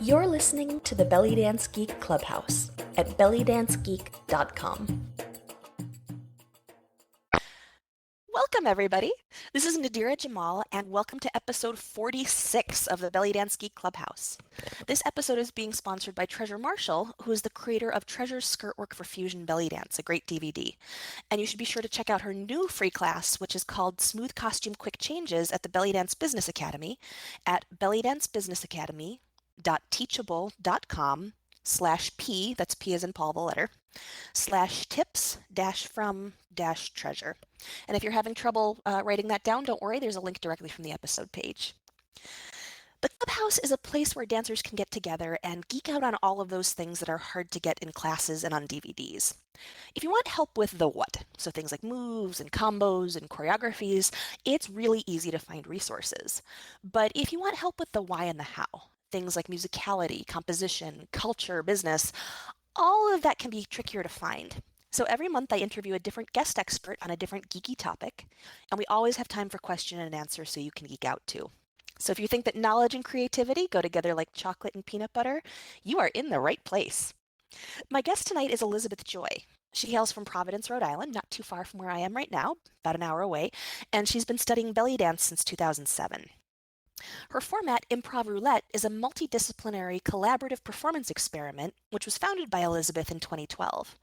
You're listening to the Belly Dance Geek Clubhouse at bellydancegeek.com. Welcome, everybody. This is Nadira Jamal, and welcome to episode 46 of the Belly Dance Geek Clubhouse. This episode is being sponsored by Treasure Marshall, who is the creator of Treasure's Skirtwork for Fusion Belly Dance, a great DVD. And you should be sure to check out her new free class, which is called Smooth Costume Quick Changes at the Belly Dance Business Academy at bellydancebusinessacademy.teachable.com/P, that's P as in Paul, the letter, /tips-from-treasure. And if you're having trouble writing that down, don't worry, there's a link directly from the episode page. The Clubhouse is a place where dancers can get together and geek out on all of those things that are hard to get in classes and on DVDs. If you want help with the what, so things like moves and combos and choreographies, it's really easy to find resources. But if you want help with the why and the how, things like musicality, composition, culture, business, all of that can be trickier to find. So every month I interview a different guest expert on a different geeky topic, and we always have time for question and answer so you can geek out too. So if you think that knowledge and creativity go together like chocolate and peanut butter, you are in the right place. My guest tonight is Elizabeth Joy. She hails from Providence, Rhode Island, not too far from where I am right now, about an hour away, and she's been studying belly dance since 2007. Her format, Improv Roulette, is a multidisciplinary collaborative performance experiment which was founded by Elizabeth in 2012.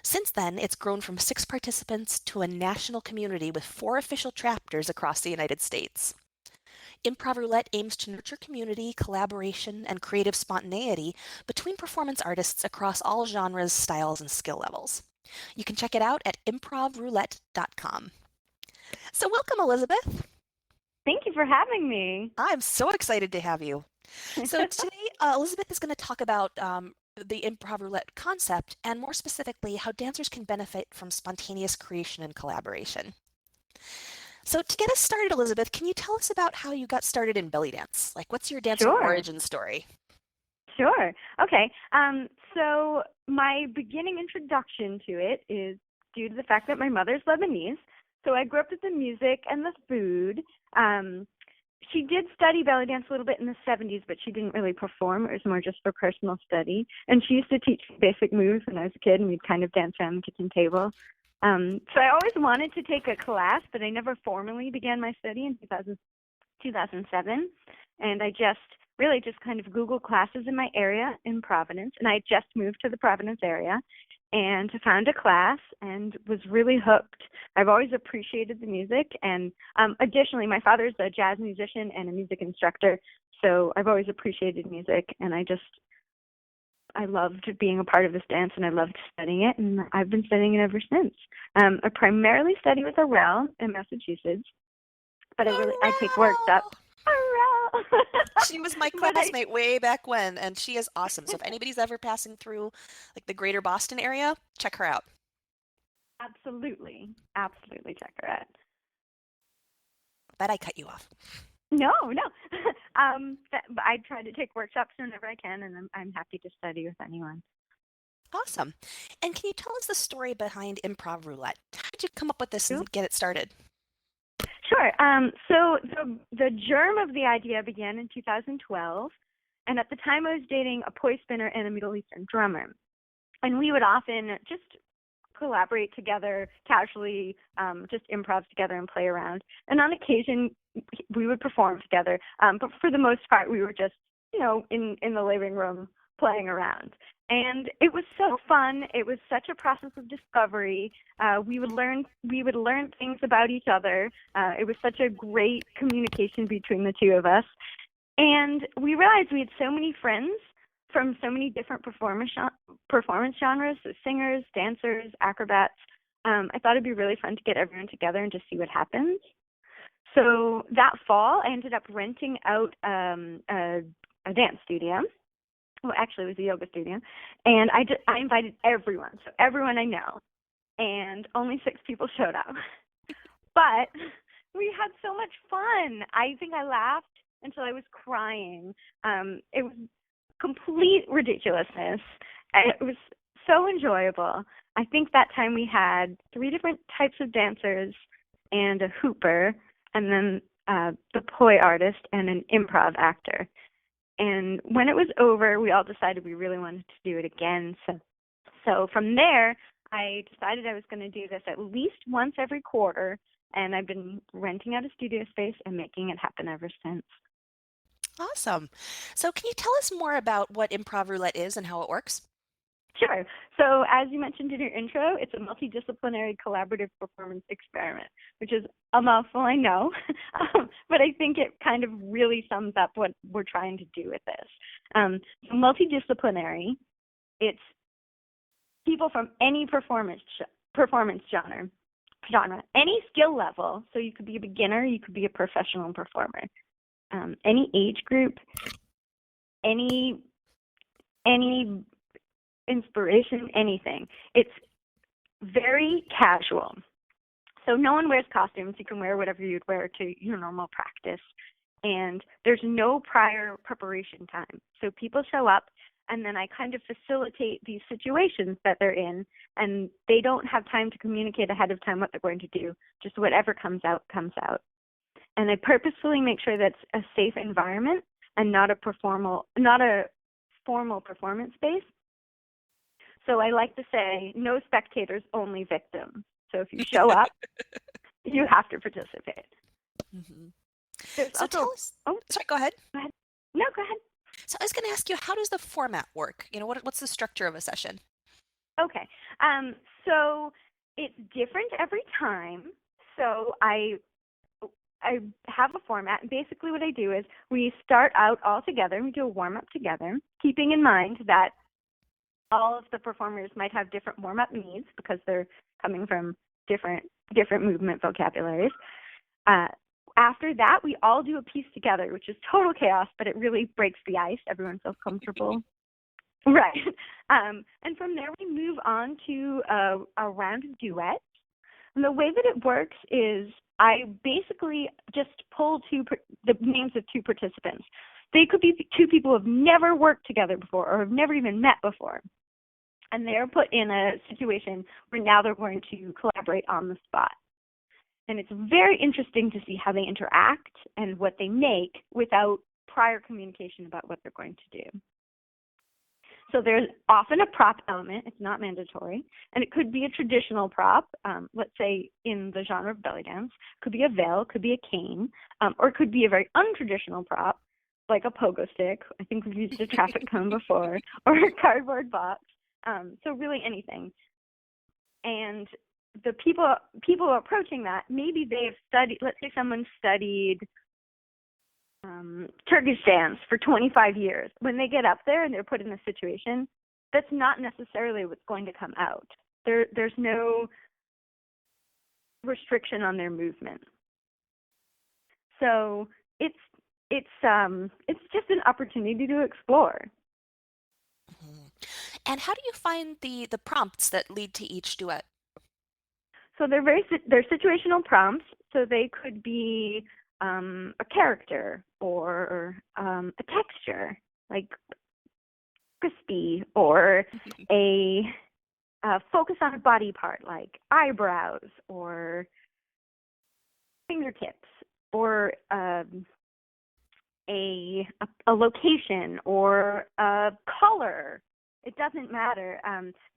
Since then, it's grown from 6 participants to a national community with 4 official chapters across the United States. Improv Roulette aims to nurture community, collaboration, and creative spontaneity between performance artists across all genres, styles, and skill levels. You can check it out at improvroulette.com. So welcome, Elizabeth. Thank you for having me. I'm so excited to have you. So today, Elizabeth is going to talk about the Improv Roulette concept, and more specifically, how dancers can benefit from spontaneous creation and collaboration. So to get us started, Elizabeth, can you tell us about how you got started in belly dance? Like, what's your dancer origin story? Sure. Okay. So my beginning introduction to it is due to the fact that my mother's Lebanese. So I grew up with the music and the food. She did study belly dance a little bit in the 70s, but she didn't really perform. It was more just for personal study. And she used to teach basic moves when I was a kid, and we'd kind of dance around the kitchen table. So I always wanted to take a class, but I never formally began my study in 2007. And I just kind of Googled classes in my area in Providence. And I just moved to the Providence area and found a class and was really hooked. I've always appreciated the music. And additionally, my father's a jazz musician and a music instructor. So I've always appreciated music. And I loved being a part of this dance, and I loved studying it, and I've been studying it ever since. I primarily study with Rilette in Massachusetts, but I take workshops. She was my classmate way back when, and she is awesome. So if anybody's ever passing through like the greater Boston area, check her out. Absolutely check her out. Bet I cut you off. No. I try to take workshops whenever I can, and I'm happy to study with anyone. Awesome. And can you tell us the story behind Improv Roulette? How did you come up with this and get it started? Sure. So the germ of the idea began in 2012, and at the time I was dating a poi spinner and a Middle Eastern drummer, and we would often just collaborate together casually, just improv together and play around. And on occasion, we would perform together. But for the most part, we were just, in the living room playing around. And it was so fun. It was such a process of discovery. We would learn things about each other. It was such a great communication between the two of us. And we realized we had so many friends from so many different performance genres, so singers, dancers, acrobats. I thought it'd be really fun to get everyone together and just see what happens. So that fall, I ended up renting out a dance studio. Well, actually, it was a yoga studio. And I invited everyone, so everyone I know. And only 6 people showed up. But we had so much fun. I think I laughed until I was crying. It was complete ridiculousness. It was so enjoyable. I think that time we had 3 different types of dancers and a hooper, and then the poi artist and an improv actor. And when it was over, we all decided we really wanted to do it again. So from there, I decided I was going to do this at least once every quarter, and I've been renting out a studio space and making it happen ever since. Awesome. So can you tell us more about what Improv Roulette is and how it works? Sure. So as you mentioned in your intro, it's a multidisciplinary collaborative performance experiment, which is a mouthful, I know, but I think it kind of really sums up what we're trying to do with this. So multidisciplinary, it's people from any performance genre, any skill level. So you could be a beginner, you could be a professional performer, any age group, any inspiration, anything. It's very casual. So no one wears costumes. You can wear whatever you'd wear to your normal practice. And there's no prior preparation time. So people show up, and then I kind of facilitate these situations that they're in, and they don't have time to communicate ahead of time what they're going to do. Just whatever comes out, comes out. And I purposefully make sure that's a safe environment and not a formal performance space. So I like to say, no spectators, only victims. So if you show up, you have to participate. Mm-hmm. So tell us. Oh, sorry, go ahead. Go ahead. No, go ahead. So I was going to ask you, how does the format work? What's the structure of a session? Okay. So it's different every time. So I have a format, and basically what I do is we start out all together. We do a warm-up together, keeping in mind that all of the performers might have different warm-up needs because they're coming from different movement vocabularies. After that, we all do a piece together, which is total chaos, but it really breaks the ice. Everyone feels comfortable. Right. And from there, we move on to a round duet. And the way that it works is I basically just pull the names of two participants. They could be two people who have never worked together before or have never even met before. And they're put in a situation where now they're going to collaborate on the spot. And it's very interesting to see how they interact and what they make without prior communication about what they're going to do. So there's often a prop element. It's not mandatory. And it could be a traditional prop, let's say in the genre of belly dance. Could be a veil, could be a cane, or it could be a very untraditional prop, like a pogo stick. I think we've used a traffic cone before, or a cardboard box. So really anything. And the people approaching that, maybe they've studied, let's say someone studied Turkish dance for 25 years. When they get up there and they're put in a situation, that's not necessarily what's going to come out. There's no restriction on their movement. So it's just an opportunity to explore. Mm-hmm. And how do you find the prompts that lead to each duet? So they're situational prompts. So they could be a character or a texture, like crispy, or a focus on a body part, like eyebrows or fingertips, or a location or a color. It doesn't matter.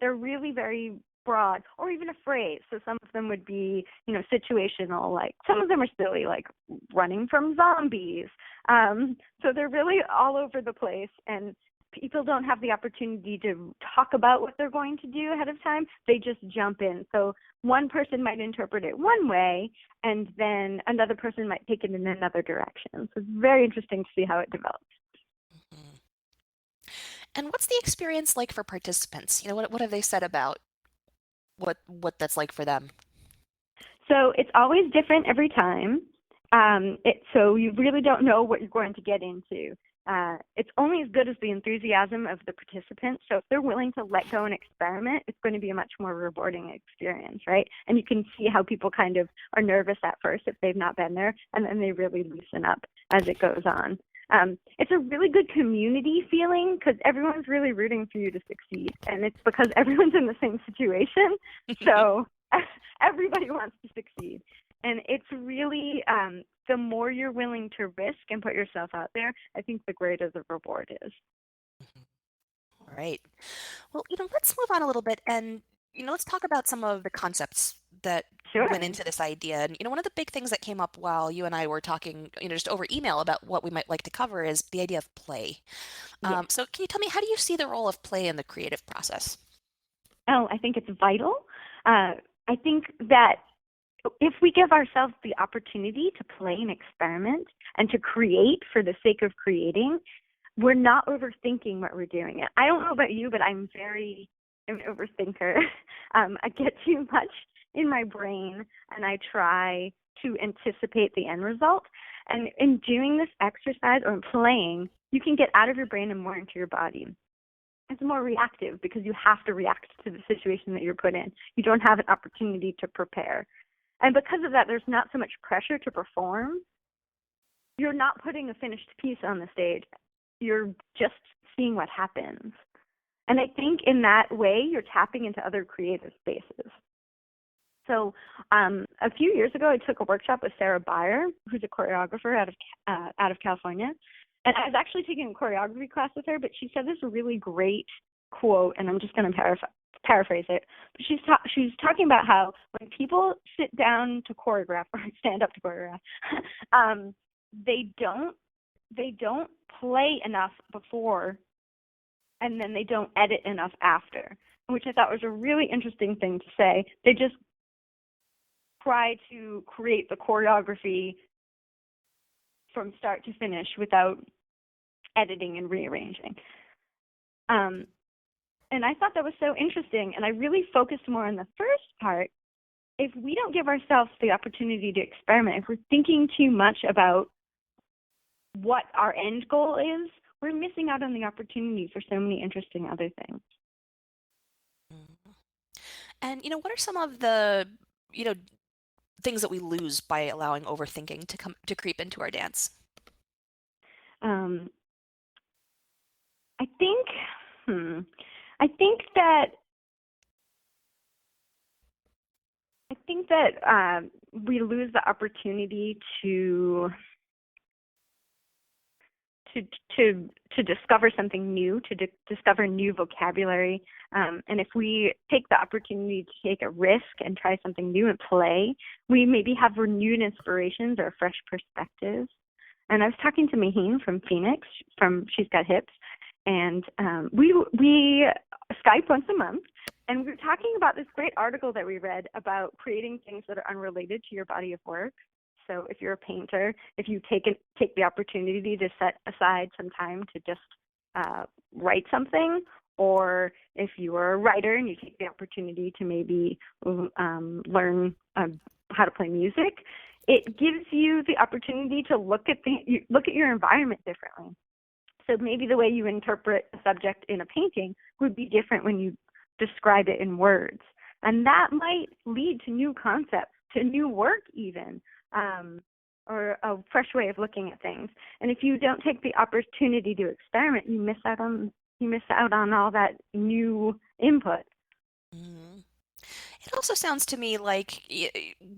They're really very broad, or even a phrase. So some of them would be, situational, like some of them are silly, like running from zombies. So they're really all over the place, and people don't have the opportunity to talk about what they're going to do ahead of time. They just jump in. So one person might interpret it one way, and then another person might take it in another direction. So it's very interesting to see how it develops. Mm-hmm. And what's the experience like for participants? What have they said about what that's like for them? So it's always different every time. So you really don't know what you're going to get into. It's only as good as the enthusiasm of the participants. So if they're willing to let go and experiment, it's going to be a much more rewarding experience, right? And you can see how people kind of are nervous at first if they've not been there, and then they really loosen up as it goes on. It's a really good community feeling because everyone's really rooting for you to succeed, and it's because everyone's in the same situation. So everybody wants to succeed. And it's really, the more you're willing to risk and put yourself out there, I think the greater the reward is. All right. Well, let's move on a little bit and, let's talk about some of the concepts that Sure. went into this idea. And, one of the big things that came up while you and I were talking, just over email about what we might like to cover is the idea of play. Yes. So can you tell me, how do you see the role of play in the creative process? Oh, I think it's vital. I think that if we give ourselves the opportunity to play and experiment and to create for the sake of creating, we're not overthinking what we're doing. I don't know about you, but I'm an overthinker. I get too much in my brain, and I try to anticipate the end result. And in doing this exercise or in playing, you can get out of your brain and more into your body. It's more reactive because you have to react to the situation that you're put in. You don't have an opportunity to prepare. And because of that, there's not so much pressure to perform. You're not putting a finished piece on the stage. You're just seeing what happens. And I think in that way, you're tapping into other creative spaces. So a few years ago, I took a workshop with Sarah Beyer, who's a choreographer out of California. And I was actually taking a choreography class with her, but she said this really great quote, and I'm just going to paraphrase it. But she's talking about how when people sit down to choreograph or stand up to choreograph, they don't play enough before, and then they don't edit enough after, which I thought was a really interesting thing to say. They just try to create the choreography from start to finish without editing and rearranging. And I thought that was so interesting, and I really focused more on the first part. If we don't give ourselves the opportunity to experiment, if we're thinking too much about what our end goal is, we're missing out on the opportunity for so many interesting other things. And, what are some of the, things that we lose by allowing overthinking to creep into our dance? I think that we lose the opportunity to discover something new, to discover new vocabulary. And if we take the opportunity to take a risk and try something new and play, we maybe have renewed inspirations or fresh perspectives. And I was talking to Maheen from Phoenix, from She's Got Hips, and we Skype once a month, and we were talking about this great article that we read about creating things that are unrelated to your body of work. So if you're a painter, if you take the opportunity to set aside some time to just write something, or if you are a writer and you take the opportunity to maybe learn how to play music, it gives you the opportunity to look at your environment differently. So maybe the way you interpret a subject in a painting would be different when you describe it in words. And that might lead to new concepts, to new work even, or a fresh way of looking at things. And if you don't take the opportunity to experiment, you miss out on all that new input. Mm-hmm. It also sounds to me like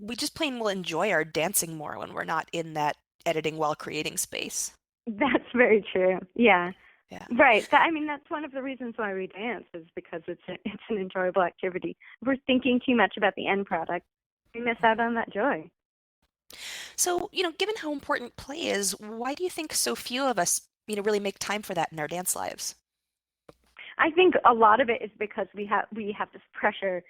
we just plain will enjoy our dancing more when we're not in that editing while creating space. That's very true. Yeah. Yeah. Right. That's one of the reasons why we dance, is because it's an enjoyable activity. If we're thinking too much about the end product, we miss out on that joy. So, given how important play is, why do you think so few of us, really make time for that in our dance lives? I think a lot of it is because we have this pressure.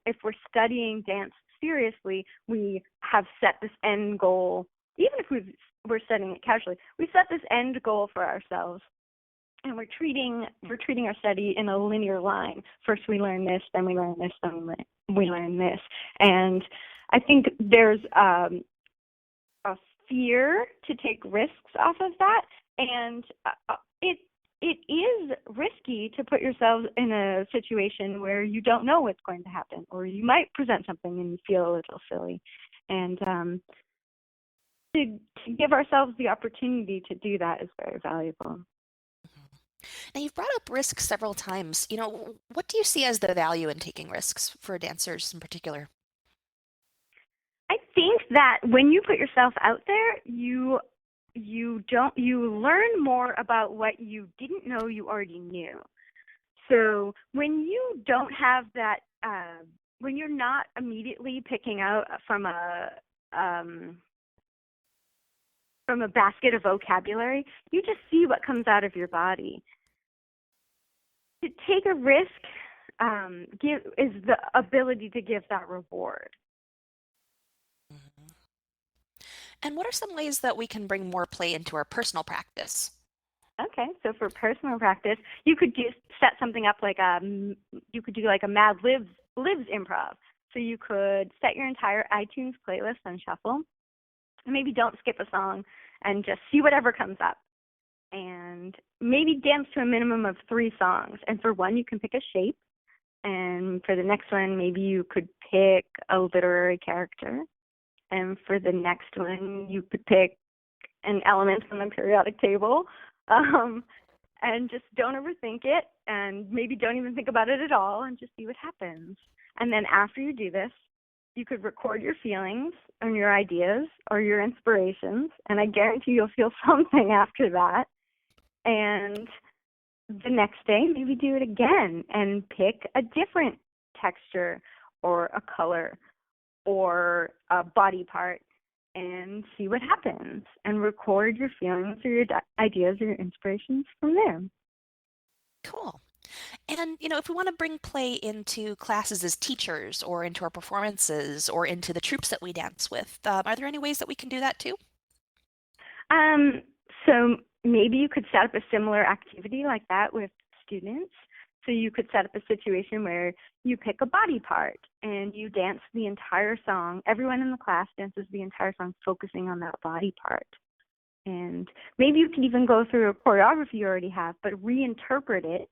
If we're studying dance seriously, we have set this end goal. Even if we're studying it casually, we set this end goal for ourselves, and we're treating our study in a linear line. First we learn this, then we learn this, then we learn this. And I think there's a fear to take risks off of that, and it is risky to put yourself in a situation where you don't know what's going to happen, or you might present something and you feel a little silly. And to give ourselves the opportunity to do that is very valuable. Now, you've brought up risks several times. What do you see as the value in taking risks for dancers in particular? I think that when you put yourself out there, you learn more about what you didn't know you already knew. So when you don't have that, when you're not immediately picking out from a basket of vocabulary, you just see what comes out of your body. To take a risk is the ability to give that reward. Mm-hmm. And what are some ways that we can bring more play into our personal practice? Okay, so for personal practice, you could set something up like you could do like a Mad Libs improv. So you could set your entire iTunes playlist on shuffle, and maybe don't skip a song, and just see whatever comes up. And maybe dance to a minimum of 3 songs. And for one, you can pick a shape. And for the next one, maybe you could pick a literary character. And for the next one, you could pick an element from the periodic table. And just don't overthink it, and maybe don't even think about it at all, and just see what happens. And then after you do this, you could record your feelings and your ideas or your inspirations, and I guarantee you'll feel something after that. And the next day, maybe do it again and pick a different texture or a color or a body part and see what happens, and record your feelings or your ideas or your inspirations from there. Cool. And, if we want to bring play into classes as teachers or into our performances or into the troupes that we dance with, are there any ways that we can do that too? So maybe you could set up a similar activity like that with students. So you could set up a situation where you pick a body part and you dance the entire song. Everyone in the class dances the entire song focusing on that body part. And maybe you can even go through a choreography you already have, but reinterpret it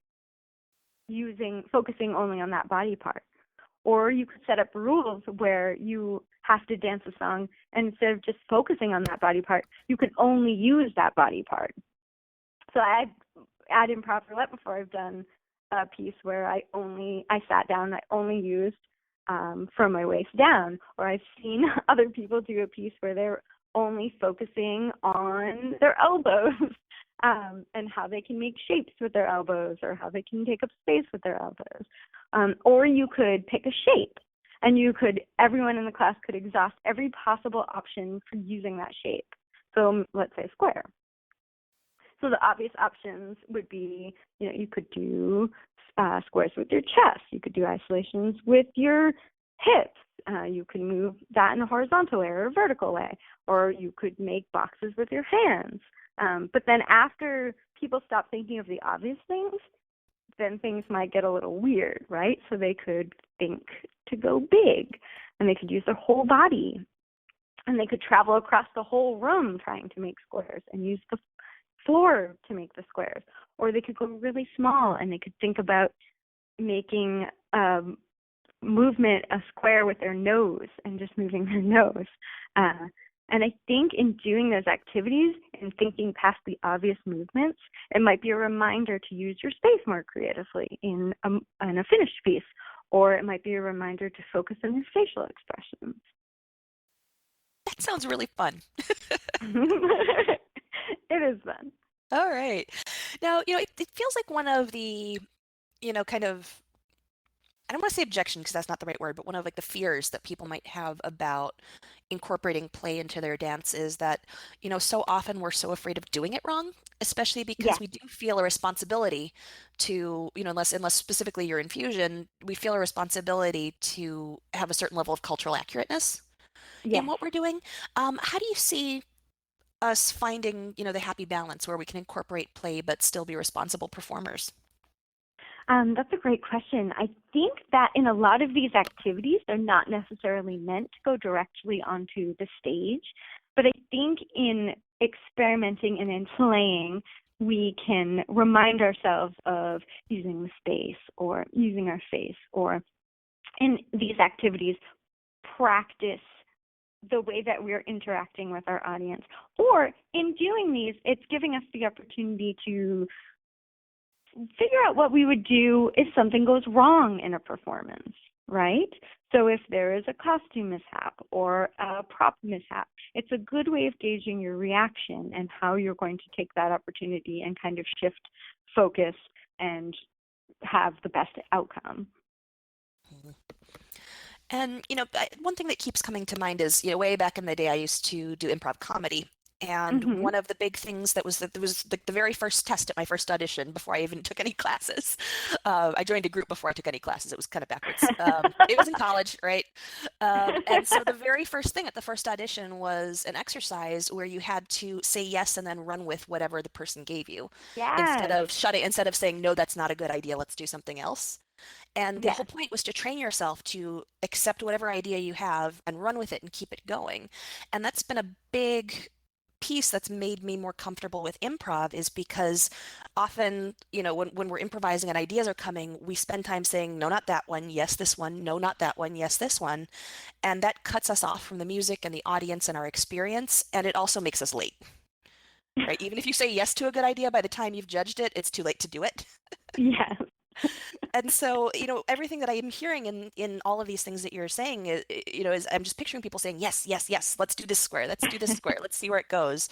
focusing only on that body part. Or you could set up rules where you have to dance a song, and instead of just focusing on that body part, you can only use that body part. So at Improv Roulette before, I've done a piece where I sat down and I only used from my waist down. Or I've seen other people do a piece where they're only focusing on their elbows and how they can make shapes with their elbows, or how they can take up space with their elbows. Or you could pick a shape, and everyone in the class could exhaust every possible option for using that shape. So let's say a square. So the obvious options would be, you could do squares with your chest. You could do isolations with your hips. You can move that in a horizontal way or a vertical way. Or you could make boxes with your hands. But then after people stop thinking of the obvious things, then things might get a little weird, right? So they could think to go big, and they could use their whole body. And they could travel across the whole room trying to make squares and use the floor to make the squares. Or they could go really small, and they could think about making movement a square with their nose and just moving their nose. And I think in doing those activities and thinking past the obvious movements, it might be a reminder to use your space more creatively in a finished piece, or it might be a reminder to focus on your facial expressions. That sounds really fun. It is fun. All right. Now, it feels like one of the, kind of, I don't want to say objection because that's not the right word, but one of like the fears that people might have about incorporating play into their dance is that, so often we're so afraid of doing it wrong, especially because we do feel a responsibility to, unless specifically you're in fusion, we feel a responsibility to have a certain level of cultural accurateness in what we're doing. How do you see us finding, the happy balance where we can incorporate play but still be responsible performers? That's a great question. I think that in a lot of these activities, they're not necessarily meant to go directly onto the stage. But I think in experimenting and in playing, we can remind ourselves of using the space or using our face, or in these activities, practice the way that we're interacting with our audience. Or in doing these, it's giving us the opportunity to figure out what we would do if something goes wrong in a performance. right? So if there is a costume mishap or a prop mishap, it's a good way of gauging your reaction and how you're going to take that opportunity and kind of shift focus and have the best outcome. And, one thing that keeps coming to mind is, way back in the day, I used to do improv comedy. And one of the big things that was the very first test at my first audition before I even took any classes. I joined a group before I took any classes. It was kind of backwards. It was in college, right? And so the very first thing at the first audition was an exercise where you had to say yes and then run with whatever the person gave you. Yes. Instead of saying, no, that's not a good idea, let's do something else. And the Yes. whole point was to train yourself to accept whatever idea you have and run with it and keep it going. And that's been a big piece that's made me more comfortable with improv, is because often, when we're improvising and ideas are coming, we spend time saying, no, not that one, yes, this one, no, not that one, yes, this one. And that cuts us off from the music and the audience and our experience. And it also makes us late, right? Even if you say yes to a good idea, by the time you've judged it, it's too late to do it. Yes. And so, everything that I am hearing in all of these things that you're saying is I'm just picturing people saying, yes, yes, yes, let's do this square. Let's do this square. Let's see where it goes.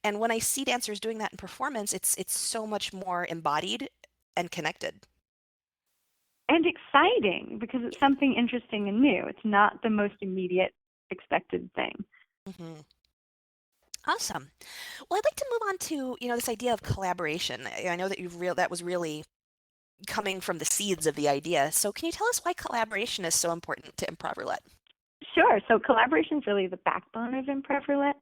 And when I see dancers doing that in performance, it's so much more embodied and connected. And exciting, because it's something interesting and new. It's not the most immediate expected thing. Mm-hmm. Awesome. Well, I'd like to move on to, this idea of collaboration. I know that that was really coming from the seeds of the idea. So can you tell us why collaboration is so important to Improv Roulette? Sure. So collaboration is really the backbone of Improv Roulette.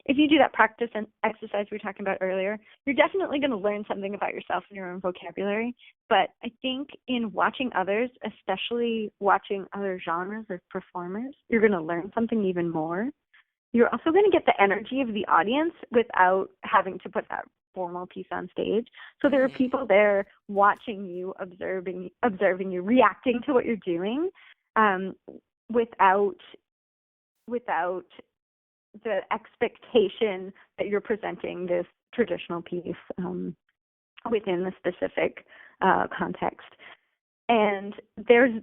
If you do that practice and exercise we were talking about earlier, you're definitely going to learn something about yourself and your own vocabulary. But I think in watching others, especially watching other genres of performers, you're going to learn something even more. You're also going to get the energy of the audience without having to put that formal piece on stage. So there are people there watching you, observing you, reacting to what you're doing, without the expectation that you're presenting this traditional piece within the specific context. And there's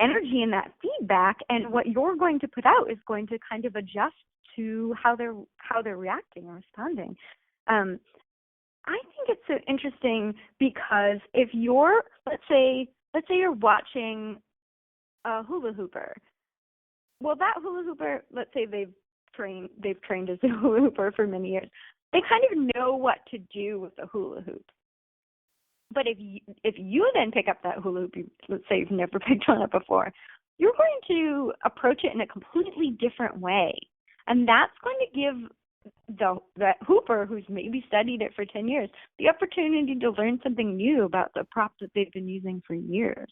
energy in that feedback, and what you're going to put out is going to kind of adjust to how they're reacting or responding. I think it's so interesting because if you're, let's say you're watching a hula hooper. Well, that hula hooper, let's say they've trained as a hula hooper for many years. They kind of know what to do with the hula hoop. But if you then pick up that hula hoop, let's say you've never picked one up before, you're going to approach it in a completely different way. And that's going to give that hooper who's maybe studied it for 10 years the opportunity to learn something new about the prop that they've been using for years.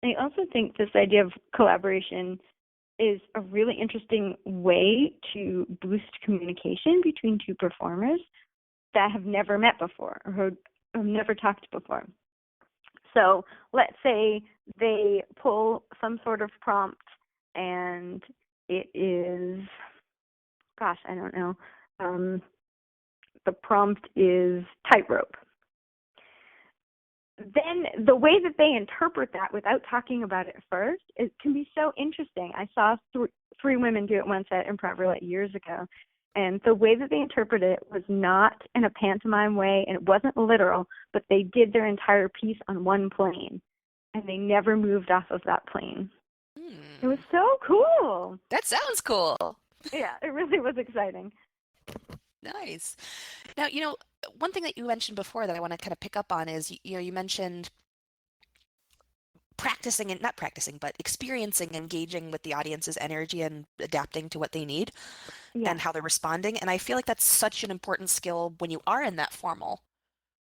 I also think this idea of collaboration is a really interesting way to boost communication between two performers that have never met before or who have never talked before. So let's say they pull some sort of prompt and it is, gosh, I don't know, the prompt is tightrope. Then the way that they interpret that without talking about it first, it can be so interesting. I saw three women do it once at Improv Roulette years ago, and the way that they interpreted it was not in a pantomime way, and it wasn't literal, but they did their entire piece on one plane, and they never moved off of that plane. It was so cool. That sounds cool. Yeah, it really was exciting. Nice. Now, one thing that you mentioned before that I want to kind of pick up on is, you mentioned practicing and not practicing, but experiencing, engaging with the audience's energy and adapting to what they need and how they're responding. And I feel like that's such an important skill when you are in that formal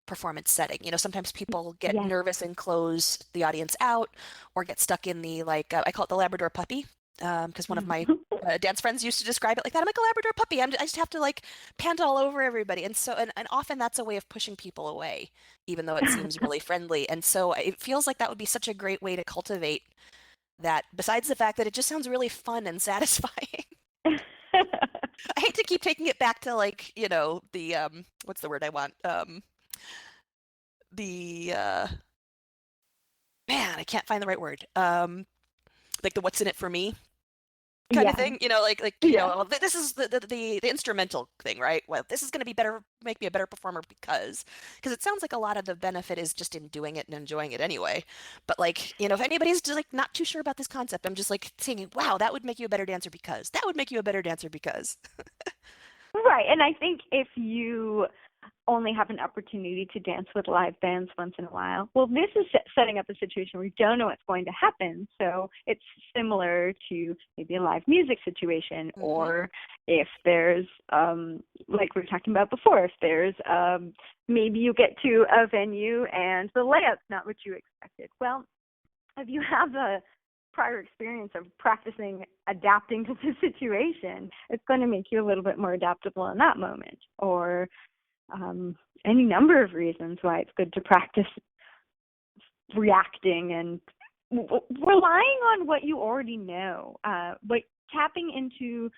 performance setting. Sometimes people get nervous and close the audience out or get stuck in the, I call it the Labrador puppy. Because one of my dance friends used to describe it like that. I'm like a Labrador puppy. I just have to pant all over everybody. And so, and often that's a way of pushing people away, even though it seems really friendly. And so it feels like that would be such a great way to cultivate that, besides the fact that it just sounds really fun and satisfying. I hate to keep taking it back to the, what's the word I want? man, I can't find the right word. Like the what's in it for me kind of Yeah, thing, yeah. well, this is the instrumental thing, right? Well, this is going to be better, make me a better performer because it sounds like a lot of the benefit is just in doing it and enjoying it anyway. But like, if anybody's just like not too sure about this concept, I'm just like saying, wow, that would make you a better dancer because that would make you a better dancer because. Right. And I think if you only have an opportunity to dance with live bands once in a while, well, this is setting up a situation where you don't know what's going to happen. So it's similar to maybe a live music situation, Mm-hmm. or if there's, like we were talking about before, if there's maybe you get to a venue and the layout's not what you expected. Well, if you have a prior experience of practicing adapting to the situation, it's going to make you a little bit more adaptable in that moment. Or any number of reasons why it's good to practice reacting and relying on what you already know, but tapping into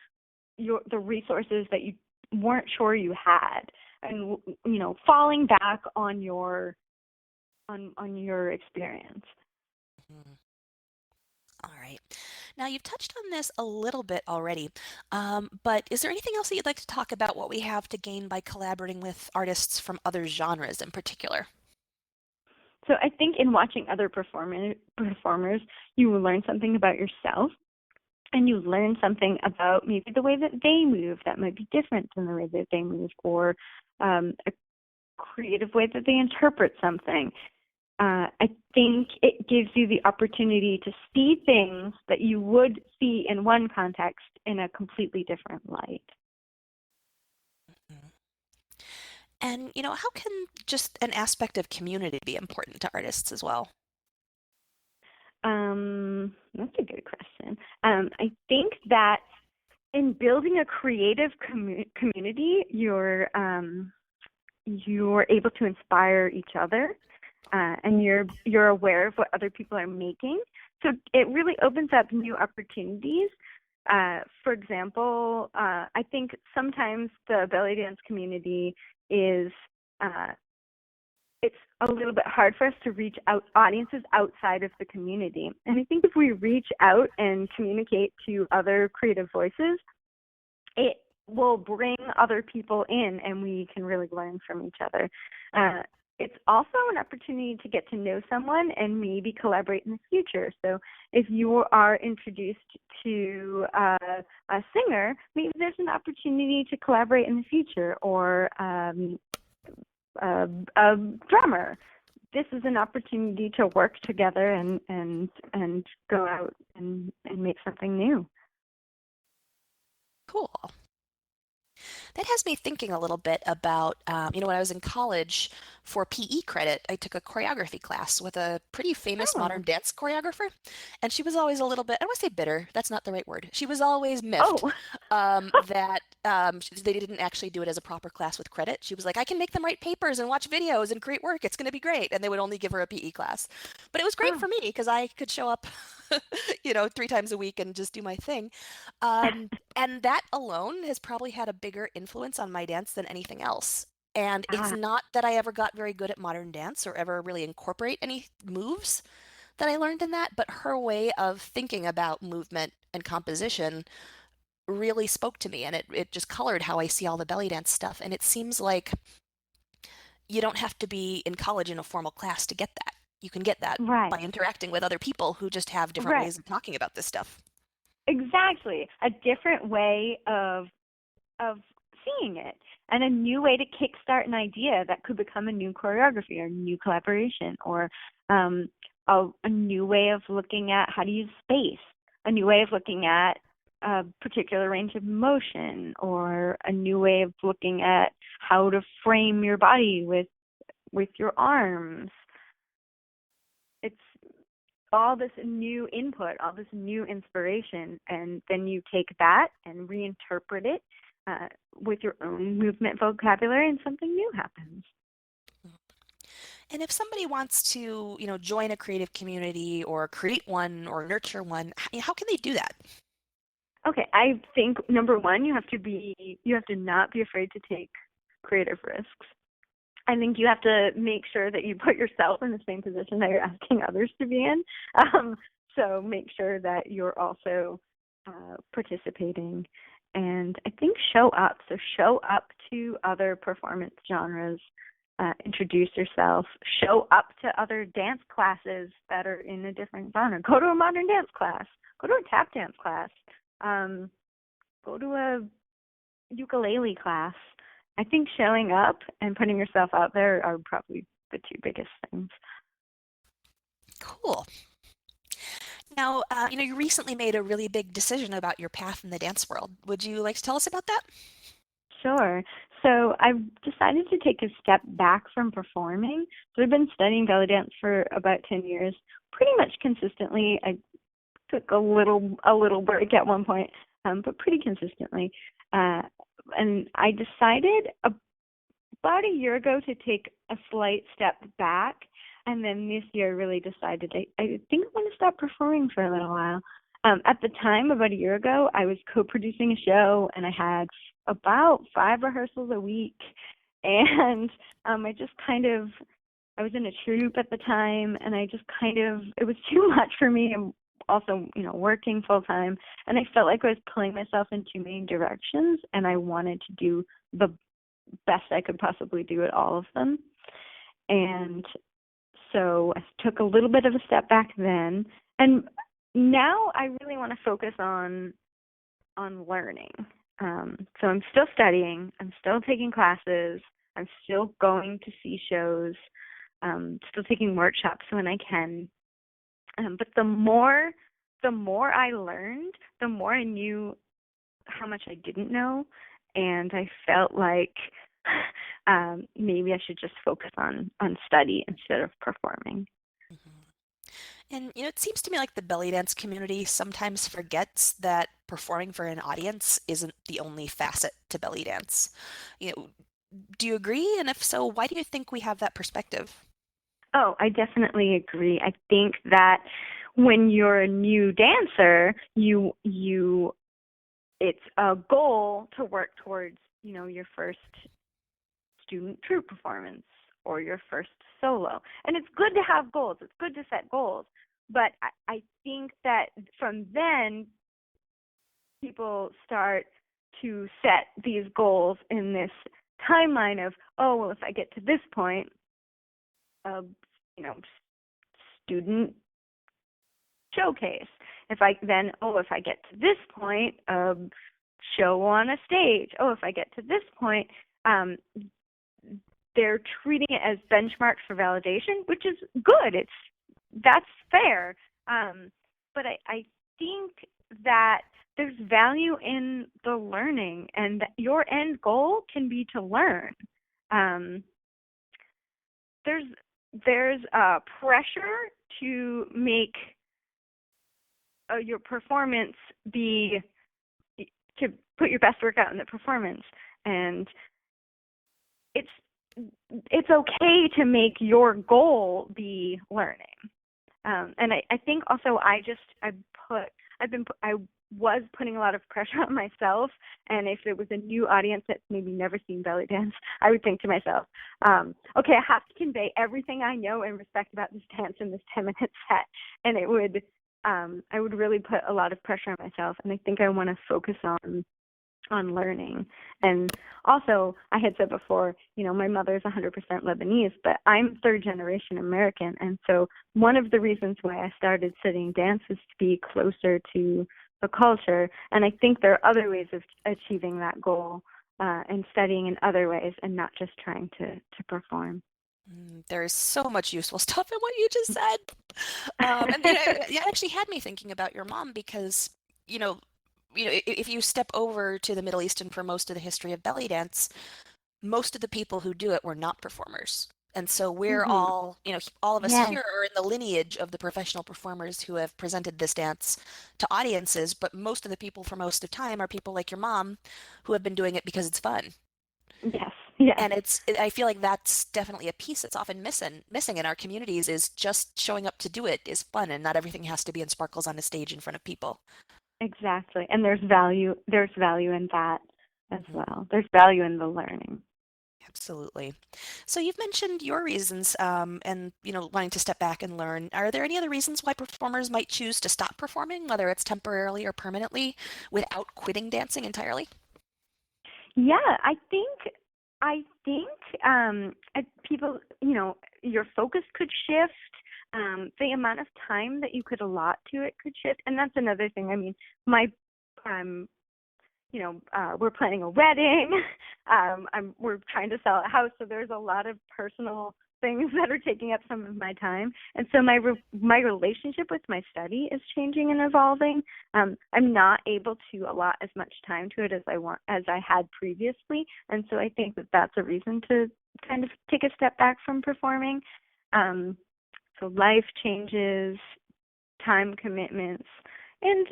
the resources that you weren't sure you had, and falling back on your experience. Mhm. All right. Now, you've touched on this a little bit already, but is there anything else that you'd like to talk about what we have to gain by collaborating with artists from other genres in particular? So I think in watching other performers, you will learn something about yourself, and you learn something about maybe the way that they move that might be different than the way that they move, or a creative way that they interpret something. I think it gives you the opportunity to see things that you would see in one context in a completely different light. Mhm. And, how can just an aspect of community be important to artists as well? That's a good question. I think that in building a creative community, you're able to inspire each other, and you're aware of what other people are making. So it really opens up new opportunities. For example, I think sometimes the belly dance community is it's a little bit hard for us to reach out audiences outside of the community. And I think if we reach out and communicate to other creative voices, it will bring other people in, and we can really learn from each other. It's also an opportunity to get to know someone and maybe collaborate in the future. So if you are introduced to a singer, maybe there's an opportunity to collaborate in the future, or a drummer. This is an opportunity to work together and go out and make something new. Cool. That has me thinking a little bit about, when I was in college for PE credit, I took a choreography class with a pretty famous Oh, modern dance choreographer. And she was always a little bit, I don't want to say bitter, that's not the right word. She was always miffed oh, that they didn't actually do it as a proper class with credit. She was like, I can make them write papers and watch videos and create work. It's going to be great. And they would only give her a PE class. But it was great oh. for me because I could show up, 3 times a week and just do my thing. And that alone has probably had a bigger influence on my dance than anything else. And it's Ah, not that I ever got very good at modern dance or ever really incorporate any moves that I learned in that, but her way of thinking about movement and composition really spoke to me, and it just colored how I see all the belly dance stuff. And it seems like you don't have to be in college in a formal class to get that. You can get that right, by interacting with other people who just have different right. ways of talking about this stuff. Exactly. A different way of seeing it, and a new way to kickstart an idea that could become a new choreography or a new collaboration, or um, a new way of looking at how to use space, a new way of looking at a particular range of motion, or a new way of looking at how to frame your body with your arms. It's all this new input, all this new inspiration, and then you take that and reinterpret it with your own movement vocabulary, and something new happens. And if somebody wants to, join a creative community or create one or nurture one, how can they do that? Okay, I think number one, you have to not be afraid to take creative risks. I think you have to make sure that you put yourself in the same position that you're asking others to be in. So make sure that you're also participating. And I think show up. So show up to other performance genres. Introduce yourself. Show up to other dance classes that are in a different genre. Go to a modern dance class. Go to a tap dance class. Go to a ukulele class. I think showing up and putting yourself out there are probably the two biggest things. Cool. Now, you recently made a really big decision about your path in the dance world. Would you like to tell us about that? Sure. So I've decided to take a step back from performing. So I've been studying belly dance for about 10 years, pretty much consistently. I took a little break at one point, but pretty consistently. And I decided about a year ago to take a slight step back. And then this year I really decided I think I want to stop performing for a little while. At the time, about a year ago, I was co-producing a show, and I had about 5 rehearsals a week. And I was in a troupe at the time, and it was too much for me. And also, working full time, and I felt like I was pulling myself in too many directions, and I wanted to do the best I could possibly do at all of them. And so I took a little bit of a step back then, and now I really want to focus on learning. So I'm still studying, I'm still taking classes, I'm still going to see shows, still taking workshops when I can. But the more I learned, the more I knew how much I didn't know, and I felt like maybe I should just focus on study instead of performing. And it seems to me like the belly dance community sometimes forgets that performing for an audience isn't the only facet to belly dance. Do you agree? And if so, why do you think we have that perspective? Oh, I definitely agree. I think that when you're a new dancer, it's a goal to work towards, your first student troupe performance or your first solo. And it's good to have goals. It's good to set goals. But I think that from then, people start to set these goals in this timeline of, oh, well, if I get to this point, student showcase. If I get to this point, show on a stage. Oh, if I get to this point, they're treating it as benchmarks for validation, which is good. That's fair. But I think that there's value in the learning, and that your end goal can be to learn. There's pressure to make your performance to put your best work out in the performance, and it's okay to make your goal be learning. And I think also I was putting a lot of pressure on myself, and if it was a new audience that's maybe never seen belly dance, I would think to myself, okay, I have to convey everything I know and respect about this dance in this 10-minute set, and I would really put a lot of pressure on myself, and I think I want to focus on learning. And also, I had said before, my mother's 100% Lebanese, but I'm third generation American, and so one of the reasons why I started studying dance was to be closer to the culture, and I think there are other ways of achieving that goal, and studying in other ways and not just trying to perform. There's so much useful stuff in what you just said. And it actually had me thinking about your mom because, if you step over to the Middle East and for most of the history of belly dance, most of the people who do it were not performers. And so we're all, all of us Yes. here are in the lineage of the professional performers who have presented this dance to audiences, but most of the people for most of time are people like your mom who have been doing it because it's fun. Yes. Yes. And I feel like that's definitely a piece that's often missing in our communities is just showing up to do it is fun, and not everything has to be in sparkles on a stage in front of people. Exactly. And there's value in that as well. There's value in the learning. Absolutely. So you've mentioned your reasons, and wanting to step back and learn. Are there any other reasons why performers might choose to stop performing, whether it's temporarily or permanently, without quitting dancing entirely? Yeah, I think people, your focus could shift. The amount of time that you could allot to it could shift, and that's another thing. I mean, my um, we're planning a wedding. We're trying to sell a house, so there's a lot of personal things that are taking up some of my time, and so my relationship with my study is changing and evolving. I'm not able to allot as much time to it as I had previously, and so I think that that's a reason to kind of take a step back from performing. So life changes, time commitments, and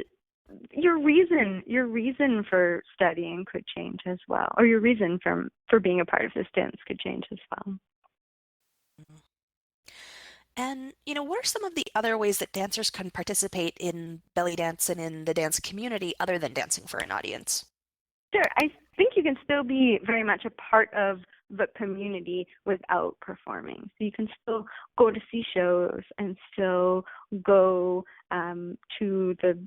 your reason for studying could change as well, or your reason for being a part of this dance could change as well. And, what are some of the other ways that dancers can participate in belly dance and in the dance community other than dancing for an audience? Sure, I think you can still be very much a part of the community without performing. So you can still go to see shows and still go to the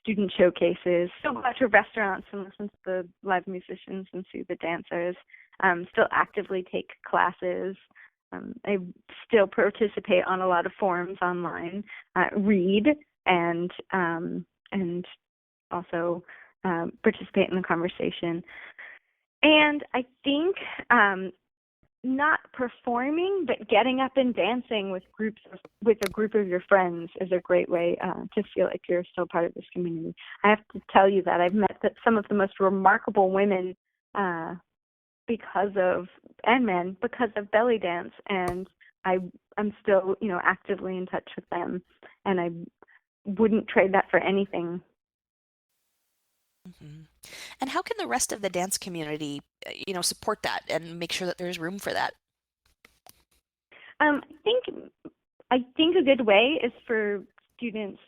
student showcases, still go out to restaurants and listen to the live musicians and see the dancers, still actively take classes. I still participate on a lot of forums online, read, and also participate in the conversation. And I think not performing, but getting up and dancing with a group of your friends is a great way to feel like you're still part of this community. I have to tell you that I've met some of the most remarkable women and men because of belly dance, and I'm still actively in touch with them, and I wouldn't trade that for anything. Hmm. And how can the rest of the dance community, support that and make sure that there's room for that? I think I think a good way is for students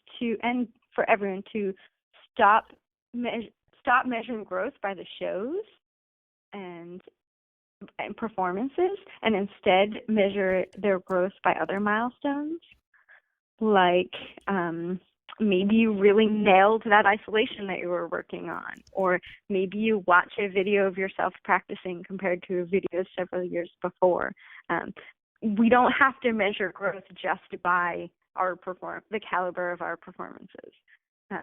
and for everyone to stop stop measuring growth by the shows and performances, and instead measure their growth by other milestones, like maybe you really nailed that isolation that you were working on, or maybe you watch a video of yourself practicing compared to a video several years before. We don't have to measure growth just by the caliber of our performances.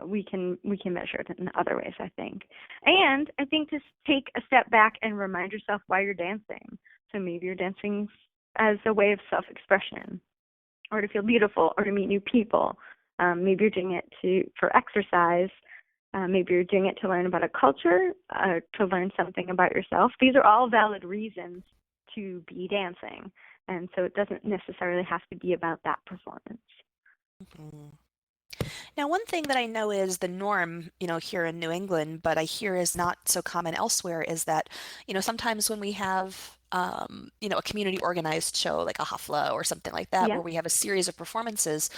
We can measure it in other ways, I think. And I think to take a step back and remind yourself why you're dancing. So maybe you're dancing as a way of self-expression, or to feel beautiful, or to meet new people. Maybe you're doing it for exercise. Maybe you're doing it to learn about a culture, to learn something about yourself. These are all valid reasons to be dancing. And so it doesn't necessarily have to be about that performance. Mhm. Now, one thing that I know is the norm, here in New England, but I hear is not so common elsewhere, is that, sometimes when we have, a community organized show like a hafla or something like that, Yeah. where we have a series of performances,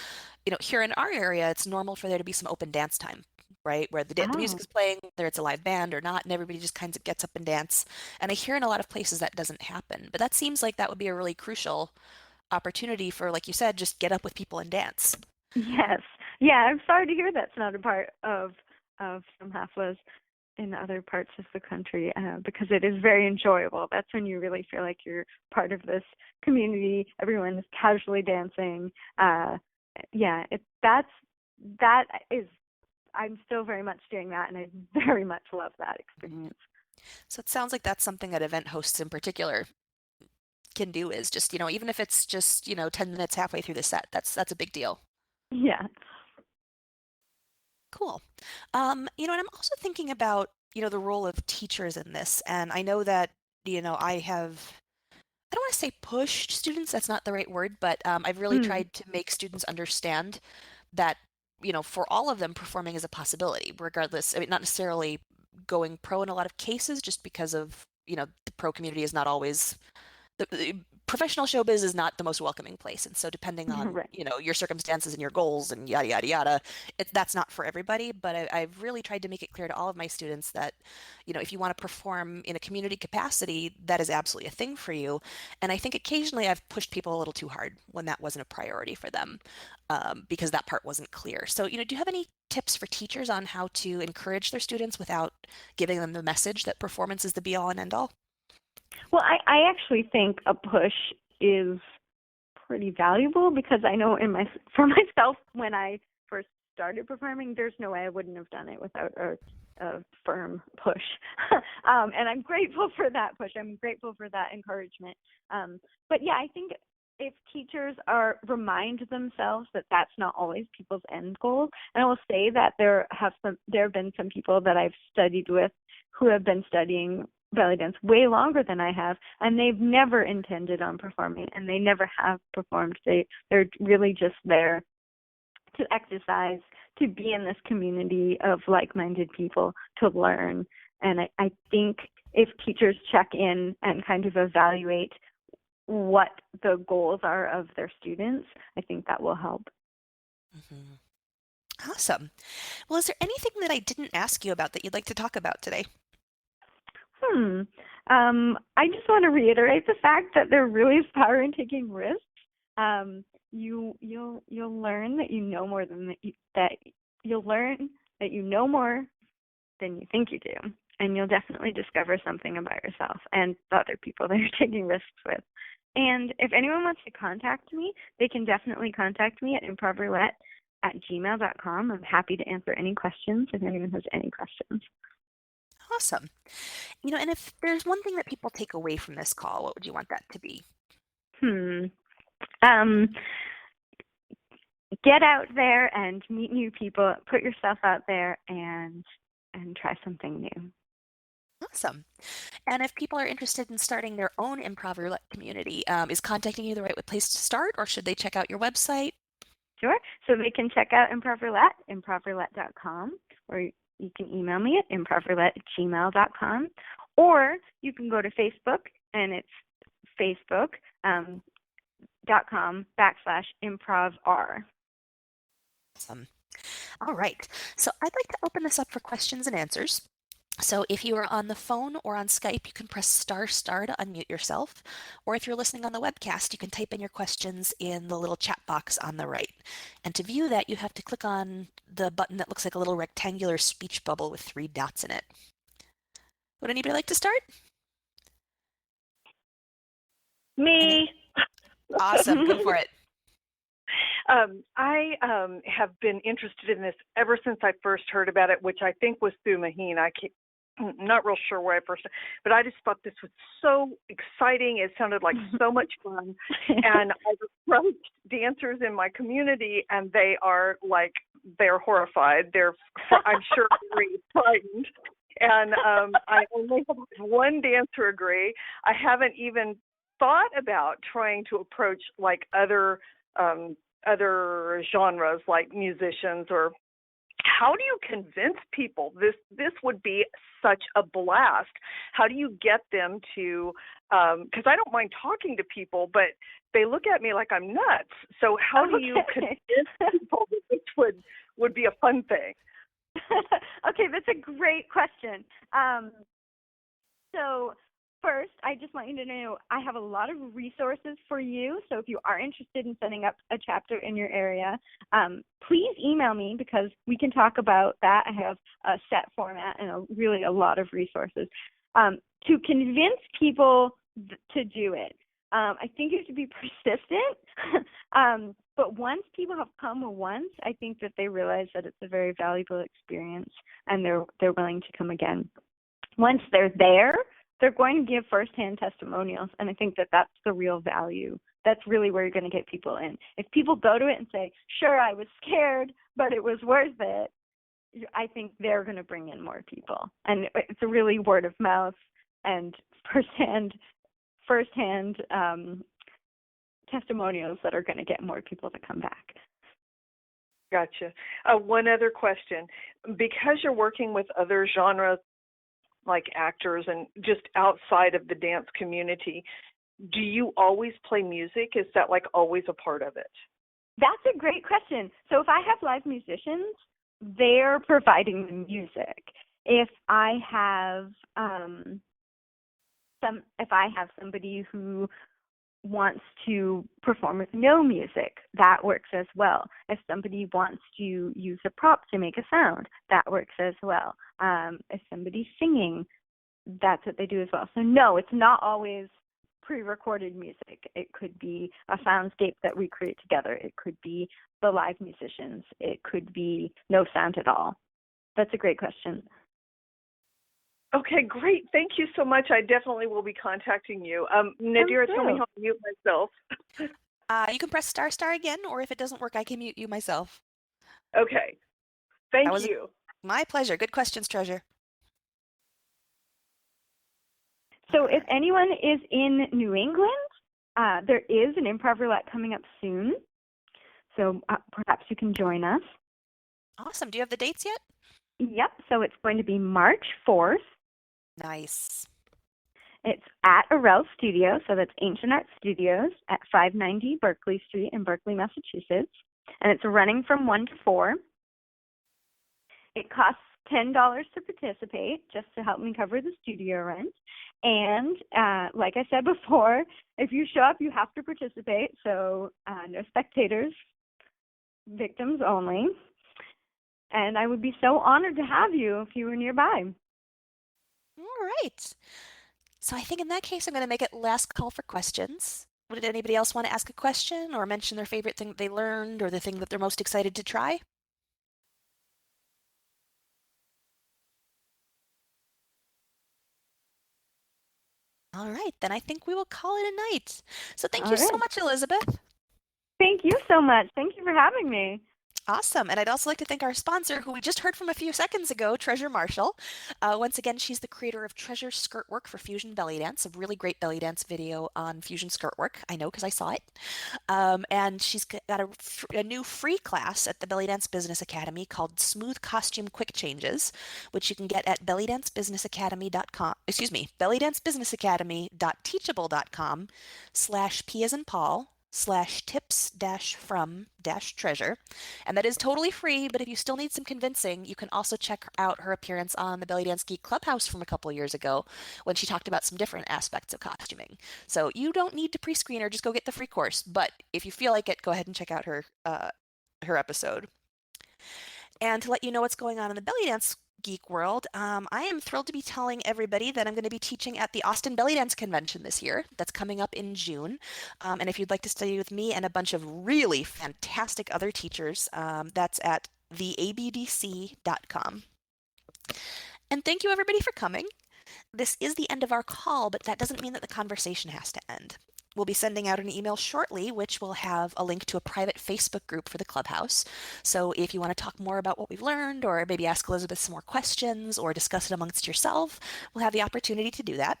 here in our area, it's normal for there to be some open dance time, right? Where the music Oh, is playing, whether it's a live band or not, and everybody just kind of gets up and dance. And I hear in a lot of places that doesn't happen, but that seems like that would be a really crucial opportunity for, like you said, just get up with people and dance. yes. Yeah, I'm sorry to hear that's not a part of some haflas in other parts of the country, because it is very enjoyable. That's when you really feel like you're part of this community. Everyone is casually dancing. Yeah, that is. I'm still very much doing that, and I very much love that experience. So it sounds like that's something that event hosts in particular can do, is just, even if it's just, 10 minutes halfway through the set, that's a big deal. Yeah. Cool. And I'm also thinking about, the role of teachers in this. And I know that, I don't want to say pushed students, that's not the right word, but I've really Mm. tried to make students understand that, for all of them, performing is a possibility, regardless. I mean, not necessarily going pro in a lot of cases, just because of, the pro community is not always professional showbiz is not the most welcoming place. And so depending on, Right. your circumstances and your goals and yada, yada, yada, that's not for everybody. But I've really tried to make it clear to all of my students that, if you want to perform in a community capacity, that is absolutely a thing for you. And I think occasionally I've pushed people a little too hard when that wasn't a priority for them, because that part wasn't clear. So, do you have any tips for teachers on how to encourage their students without giving them the message that performance is the be all and end all? Well, I actually think a push is pretty valuable, because I know for myself, when I first started performing, there's no way I wouldn't have done it without a firm push. And I'm grateful for that push. I'm grateful for that encouragement. But yeah, I think if teachers remind themselves that that's not always people's end goals, and I will say that there have been some people that I've studied with who have been studying belly dance way longer than I have, and they've never intended on performing, and they never have performed. They're really just there to exercise, to be in this community of like-minded people, to learn. And I think if teachers check in and kind of evaluate what the goals are of their students, I think that will help. Mm-hmm. Awesome. Well, is there anything that I didn't ask you about that you'd like to talk about today? I just want to reiterate the fact that there really is power in taking risks. You'll learn that you know more than you'll learn that you know more than you think you do, and you'll definitely discover something about yourself and the other people that you're taking risks with. And if anyone wants to contact me, they can definitely contact me at improvrulette@gmail.com. I'm happy to answer any questions if anyone has any questions. Awesome. And if there's one thing that people take away from this call, what would you want that to be? Get out there and meet new people. Put yourself out there and try something new. Awesome. And if people are interested in starting their own Improv Roulette community, is contacting you the right place to start, or should they check out your website? Sure. So they can check out Improv Roulette, improvrulette.com, or you can email me at improvrulette@gmail.com, or you can go to Facebook, and it's facebook.com/improvr. Awesome. All right. So I'd like to open this up for questions and answers. So if you are on the phone or on Skype, you can press star to unmute yourself. Or if you're listening on the webcast, you can type in your questions in the little chat box on the right. And to view that, you have to click on the button that looks like a little rectangular speech bubble with 3 dots in it. Would anybody like to start? Me. Awesome. Go for it. I have been interested in this ever since I first heard about it, which I think was through Maheen. I'm not real sure where I first, but I just thought this was so exciting. It sounded like so much fun. And I've approached dancers in my community, and they're horrified. I'm sure, very frightened. And I only have one dancer agree. I haven't even thought about trying to approach like other genres, like musicians. Or how do you convince people this would be such a blast? How do you get them to, because I don't mind talking to people, but they look at me like I'm nuts. So how do you convince people that this would be a fun thing? Okay, that's a great question. So first, I just want you to know I have a lot of resources for you. So if you are interested in setting up a chapter in your area, please email me, because we can talk about that. I have a set format and really a lot of resources to convince people to do it. I think you have to be persistent. But once people have come once, I think that they realize that it's a very valuable experience, and they're willing to come again. Once they're there, they're going to give firsthand testimonials, and I think that that's the real value. That's really where you're going to get people in. If people go to it and say, sure, I was scared, but it was worth it, I think they're going to bring in more people. And it's a really word of mouth and firsthand testimonials that are going to get more people to come back. Gotcha. One other question. Because you're working with other genres like actors and just outside of the dance community, do you always play music? Is that like always a part of it? That's a great question. So if I have live musicians, they're providing the music. If I have somebody who wants to perform with no music, that works as well. If somebody wants to use a prop to make a sound, that works as well. If somebody's singing, that's what they do as well. So no, it's not always pre-recorded music. It could be a soundscape that we create together. It could be the live musicians. It could be no sound at all. That's a great question. Okay, great. Thank you so much. I definitely will be contacting you. Nadira, tell me how to mute myself. You can press star again, or if it doesn't work, I can mute you myself. Okay. Thank you. My pleasure. Good questions, Treasure. So if anyone is in New England, there is an Improv Roulette coming up soon. So perhaps you can join us. Awesome. Do you have the dates yet? Yep. So it's going to be March 4th. Nice. It's at Arel Studio, so that's Ancient Art Studios at 590 Berkeley Street in Berkeley, Massachusetts. And it's running from 1 to 4. It costs $10 to participate, just to help me cover the studio rent. And like I said before, if you show up, you have to participate. So no spectators, victims only. And I would be so honored to have you if you were nearby. All right. So I think in that case, I'm going to make it last call for questions. Would anybody else want to ask a question or mention their favorite thing that they learned or the thing that they're most excited to try? All right, then I think we will call it a night. So thank you so much, Elizabeth. Thank you so much. Thank you for having me. Awesome. And I'd also like to thank our sponsor, who we just heard from a few seconds ago, Treasure Marshall. Once again, she's the creator of Treasure Skirt Work for Fusion Belly Dance, a really great belly dance video on Fusion skirt work. I know because I saw it. And she's got a new free class at the Belly Dance Business Academy called Smooth Costume Quick Changes, which you can get at bellydancebusinessacademy.com, bellydancebusinessacademy.teachable.com/P as in Paul /tips-from-treasure. And that is totally free, but if you still need some convincing, you can also check out her appearance on the Belly Dance Geek Clubhouse from a couple years ago when she talked about some different aspects of costuming. So you don't need to pre-screen her, just go get the free course. But if you feel like it, go ahead and check out her episode. And to let you know what's going on in the belly dance geek world, I am thrilled to be telling everybody that I'm going to be teaching at the Austin Belly Dance Convention this year. That's coming up in June. And if you'd like to study with me and a bunch of really fantastic other teachers, that's at theabdc.com. And thank you everybody for coming. This is the end of our call, but that doesn't mean that the conversation has to end. We'll be sending out an email shortly, which will have a link to a private Facebook group for the Clubhouse. So if you want to talk more about what we've learned, or maybe ask Elizabeth some more questions, or discuss it amongst yourself, we'll have the opportunity to do that.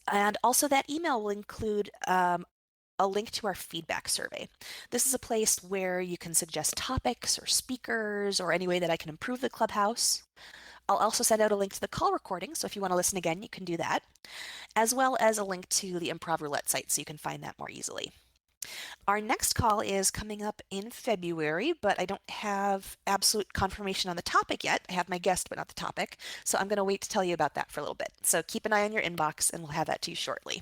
And also that email will include a link to our feedback survey. This is a place where you can suggest topics or speakers or any way that I can improve the Clubhouse. I'll also send out a link to the call recording, so if you want to listen again, you can do that, as well as a link to the Improv Roulette site so you can find that more easily. Our next call is coming up in February, but I don't have absolute confirmation on the topic yet. I have my guest, but not the topic, so I'm going to wait to tell you about that for a little bit. So keep an eye on your inbox, and we'll have that to you shortly.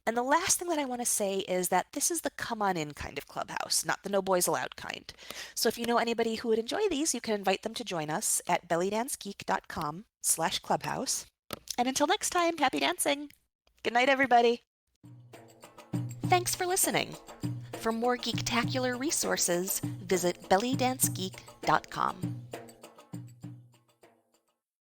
And the last thing that I want to say is that this is the come on in kind of Clubhouse, not the no boys allowed kind. So if you know anybody who would enjoy these, you can invite them to join us at bellydancegeek.com/clubhouse. And until next time, happy dancing. Good night, everybody. Thanks for listening. For more geektacular resources, visit bellydancegeek.com.